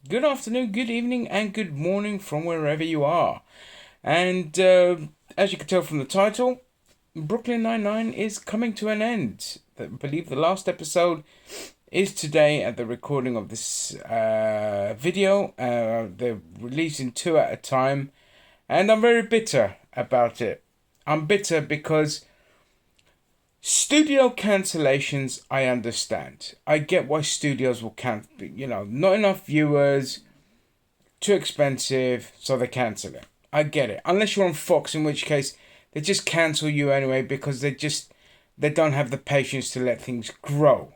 good afternoon, good evening, and good morning from wherever you are. And as you can tell from the title, Brooklyn Nine-Nine is coming to an end. I believe the last episode is today at the recording of this video. They're releasing two at a time, and I'm very bitter about it. I'm bitter because studio cancellations, I understand. I get why studios will cancel. Not enough viewers, too expensive, so they cancel it. I get it. Unless you're on Fox, in which case they just cancel you anyway because they don't have the patience to let things grow,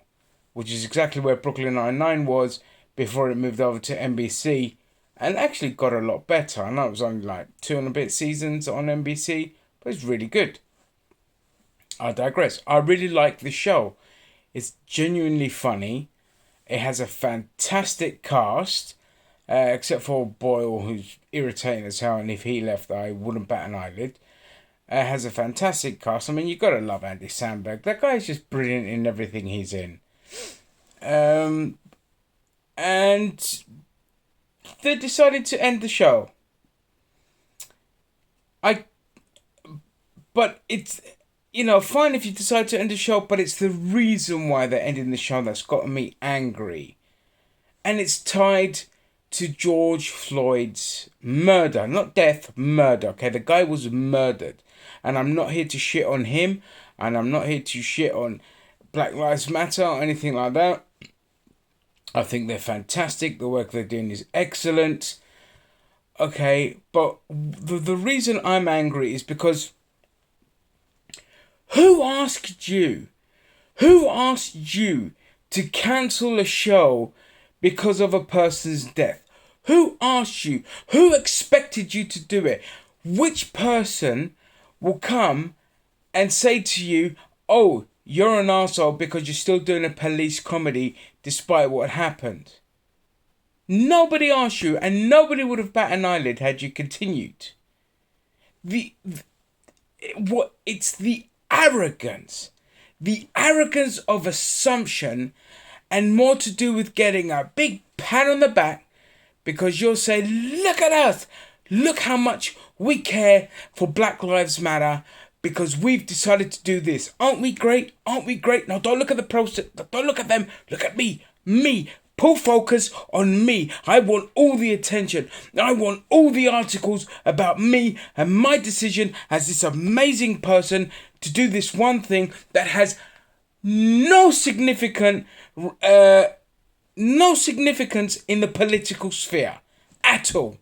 which is exactly where Brooklyn Nine-Nine was before it moved over to NBC, and actually got a lot better. I know it was only like 2 and a bit seasons on NBC, but it's really good. I digress. I really like the show. It's genuinely funny. It has a fantastic cast, except for Boyle, who's irritating as hell, and if he left, I wouldn't bat an eyelid. It has a fantastic cast. I mean, you gotta love Andy Samberg. That guy's just brilliant in everything he's in. And they decided to end the show. But it's, fine if you decide to end the show, but it's the reason why they're ending the show that's gotten me angry. And it's tied to George Floyd's murder. Not death, murder. Okay, the guy was murdered. And I'm not here to shit on him. And I'm not here to shit on Black Lives Matter or anything like that. I think they're fantastic. The work they're doing is excellent. Okay, but the reason I'm angry is because who asked you? Who asked you to cancel a show because of a person's death? Who asked you? Who expected you to do it? Which person will come and say to you, oh, you're an arsehole because you're still doing a police comedy despite what happened? Nobody asked you, and nobody would have batted an eyelid had you continued. It's the arrogance of assumption, and more to do with getting a big pat on the back because you'll say, look at us, look how much we care for Black Lives Matter because we've decided to do this. Aren't we great? Aren't we great? Now don't look at the process, don't look at them, look at me. Pull focus on me. I want all the attention. I want all the articles about me and my decision as this amazing person to do this one thing that has no significance in the political sphere at all.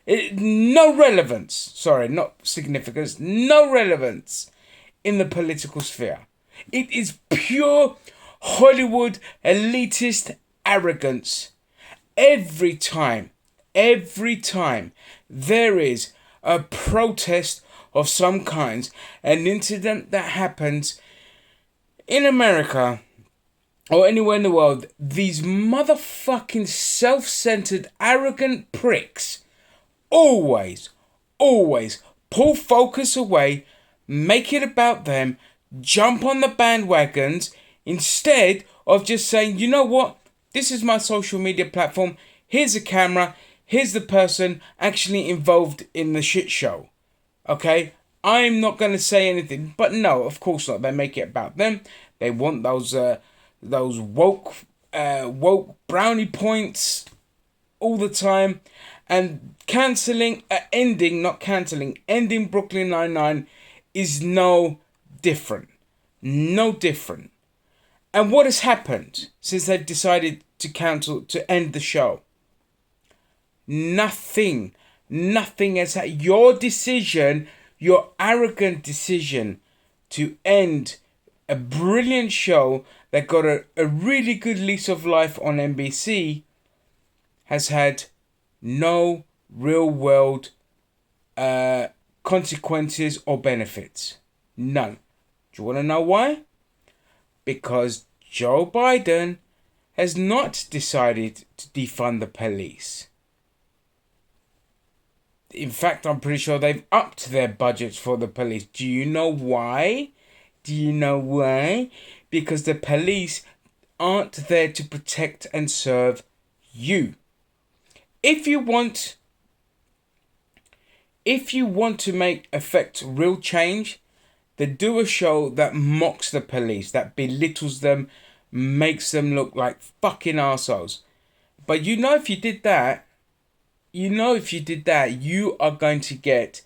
No relevance. Sorry, not significance. No relevance in the political sphere. It is pure Hollywood elitist arrogance. Every time there is a protest of some kinds, an incident that happens in America or anywhere in the world, these motherfucking self-centered arrogant pricks always pull focus away, make it about them, jump on the bandwagons instead of just saying, you know what? This is my social media platform. Here's a camera. Here's the person actually involved in the shit show. Okay? I'm not going to say anything. But no, of course not. They make it about them. They want those woke brownie points all the time. And ending Brooklyn Nine-Nine is no different. No different. And what has happened since they've decided to end the show? Nothing. Nothing has happened. Your decision, your arrogant decision to end a brilliant show that got a really good lease of life on NBC has had no real world consequences or benefits. None. Do you want to know why? Because Joe Biden has not decided to defund the police. In fact, I'm pretty sure they've upped their budgets for the police. Do you know why? Because the police aren't there to protect and serve you. If you want to affect real change, then do a show that mocks the police, that belittles them, makes them look like fucking arseholes. But if you did that, you are going to get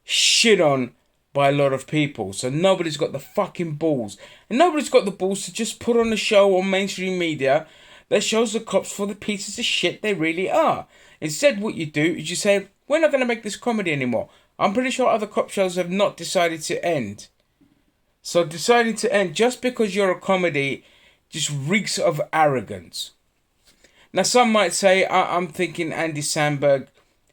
shit on by a lot of people. So nobody's got the fucking balls. And nobody's got the balls to just put on a show on mainstream media that shows the cops for the pieces of shit they really are. Instead, what you do is you say, we're not going to make this comedy anymore. I'm pretty sure other cop shows have not decided to end. So deciding to end just because you're a comedy just reeks of arrogance. Now, some might say, I'm thinking Andy Samberg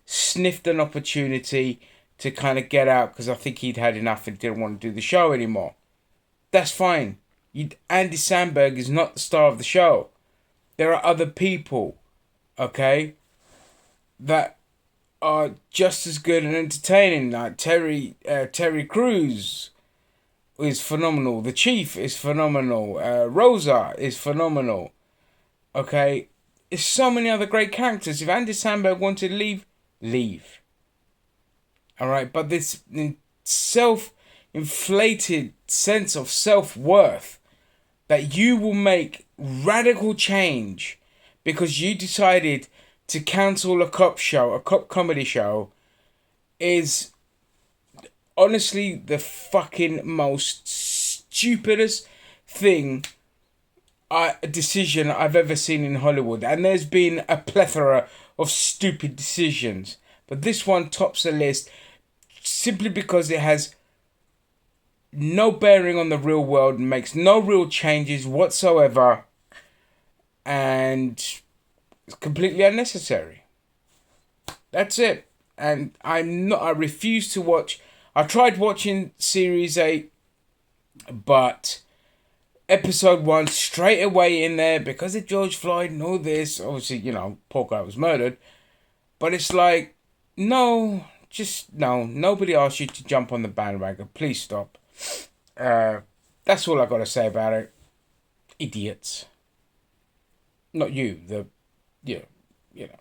sniffed an opportunity to kind of get out because I think he'd had enough and didn't want to do the show anymore. That's fine. Andy Samberg is not the star of the show. There are other people, okay, that are just as good and entertaining. Like Terry Crews is phenomenal. The Chief is phenomenal. Rosa is phenomenal. Okay, there's so many other great characters. If Andy Samberg wanted to leave. Alright, but this self-inflated sense of self-worth that you will make radical change because you decided to cancel a cop comedy show, is honestly the fucking most stupidest decision I've ever seen in Hollywood. And there's been a plethora of stupid decisions, but this one tops the list simply because it has no bearing on the real world, makes no real changes whatsoever, and it's completely unnecessary. That's it. And I refuse to watch. I tried watching Series 8, but episode 1 straight away in there because of George Floyd and all this. Obviously, poor guy was murdered. But it's like, no, nobody asked you to jump on the bandwagon. Please stop. That's all I got to say about it. Idiots. Not you, you know.